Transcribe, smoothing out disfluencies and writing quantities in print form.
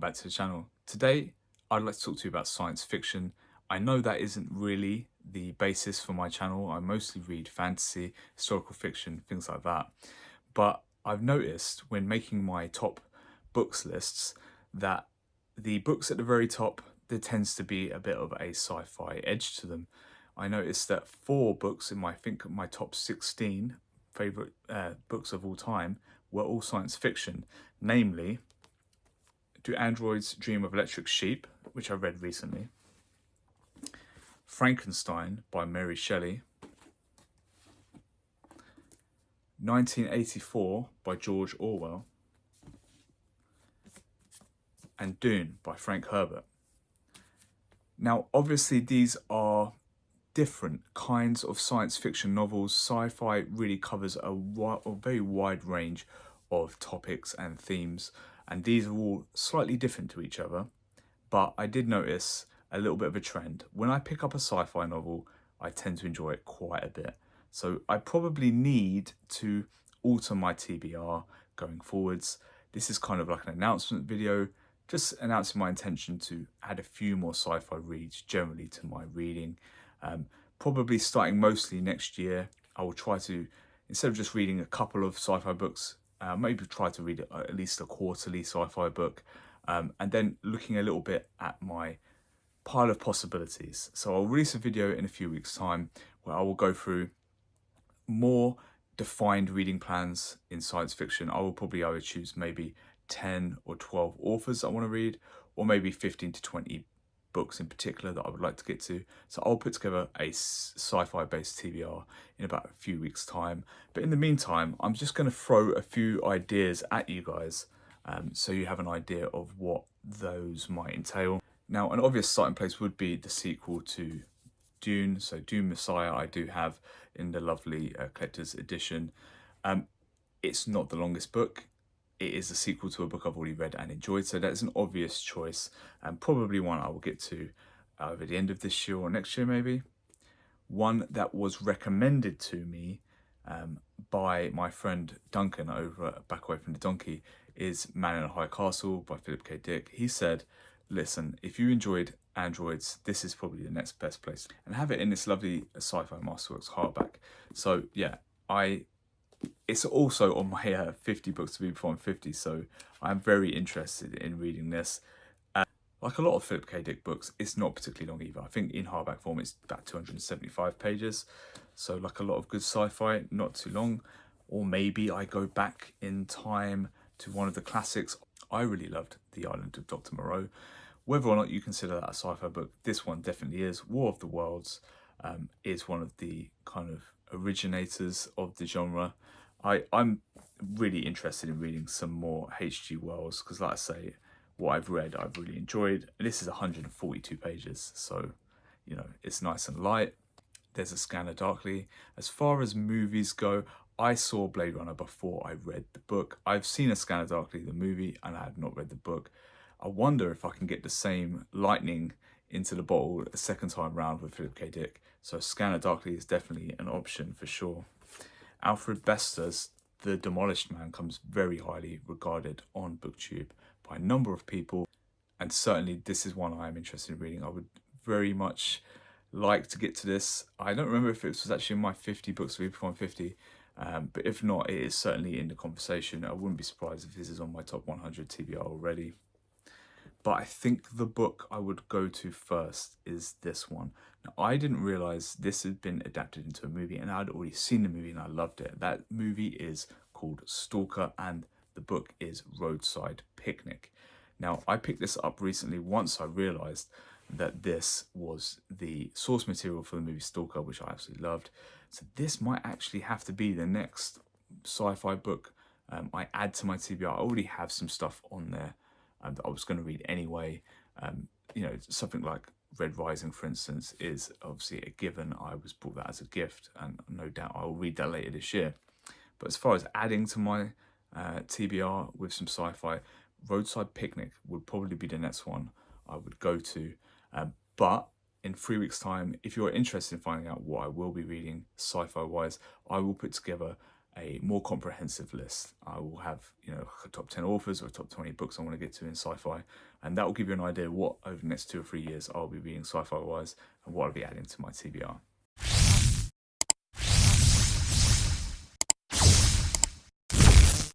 back to the channel. Today, I'd like to talk to you about science fiction. I know that isn't really the basis for my channel. I mostly read fantasy, historical fiction, things like that. But I've noticed when making my top books lists that the books at the very top, there tends to be a bit of a sci-fi edge to them. I noticed that 4 books in I think my top 16 favorite books of all time were all science fiction, namely Do Androids Dream of Electric Sheep, which I read recently, Frankenstein by Mary Shelley, 1984 by George Orwell, and Dune by Frank Herbert. Now, obviously, these are different kinds of science fiction novels. Sci-fi really covers a very wide range of topics and themes, and these are all slightly different to each other. But I did notice a little bit of a trend. When I pick up a sci-fi novel, I tend to enjoy it quite a bit. So I probably need to alter my TBR going forwards. This is kind of like an announcement video, just announcing my intention to add a few more sci-fi reads generally to my reading. Probably starting mostly next year, I will try to, instead of just reading a couple of sci-fi books, maybe try to read at least a quarterly sci-fi book, and then looking a little bit at my pile of possibilities. So I'll release a video in a few weeks' time where I will go through more defined reading plans in science fiction. I will probably either choose maybe 10 or 12 authors I want to read, or maybe 15 to 20 books in particular that I would like to get to. So I'll put together a sci-fi based TBR in about a few weeks' time. But in the meantime, I'm just going to throw a few ideas at you guys, so you have an idea of what those might entail. Now, an obvious starting place would be the sequel to Dune. So Dune Messiah I do have in the lovely collector's edition. It's not the longest book. It is a sequel to a book I've already read and enjoyed, so that's an obvious choice, and probably one I will get to either the end of this year or next year maybe. One that was recommended to me by my friend Duncan over at Back Away from the Donkey is Man in a High Castle by Philip K. Dick. He said, listen, if you enjoyed Androids, this is probably the next best place, and have it in this lovely sci-fi masterworks hardback. So yeah, it's also on my 50 books to read before I'm 50, so I'm very interested in reading this. Like a lot of Philip K. Dick books, it's not particularly long either. I think in hardback form it's about 275 pages, so like a lot of good sci-fi, not too long. Or maybe I go back in time to one of the classics. I really loved The Island of Dr. Moreau. Whether or not you consider that a sci-fi book, this one definitely is. War of the Worlds is one of the kind of originators of the genre. I'm really interested in reading some more H.G. Wells, because like I say, what I've read I've really enjoyed. This is 142 pages, so you know, it's nice and light. There's a Scanner Darkly. As far as movies go, I saw Blade Runner before I read the book. I've seen A Scanner Darkly, the movie, and I have not read the book. I wonder if I can get the same lightning into the bottle a second time round with Philip K. Dick. So Scanner Darkly is definitely an option for sure. Alfred Bester's The Demolished Man comes very highly regarded on Booktube by a number of people, and certainly this is one I am interested in reading. I would very much like to get to this. I don't remember if it was actually in my 50 books to read before I'm 50, but if not, it is certainly in the conversation. I wouldn't be surprised if this is on my top 100 TBR already. But I think the book I would go to first is this one. Now, I didn't realize this had been adapted into a movie, and I'd already seen the movie and I loved it. That movie is called Stalker, and the book is Roadside Picnic. Now, I picked this up recently once I realized that this was the source material for the movie Stalker, which I absolutely loved. So this might actually have to be the next sci-fi book I add to my TBR. I already have some stuff on there that I was going to read anyway. You know, something like Red Rising, for instance, is obviously a given. I was bought that as a gift, and no doubt I'll read that later this year. But as far as adding to my TBR with some sci-fi, Roadside Picnic would probably be the next one I would go to. But in 3 weeks' time, if you're interested in finding out what I will be reading sci-fi wise, I will put together a more comprehensive list. I will have, you know, a top 10 authors or top 20 books I want to get to in sci-fi, and that will give you an idea what over the next 2 or 3 years I'll be reading sci-fi wise and what I'll be adding to my TBR.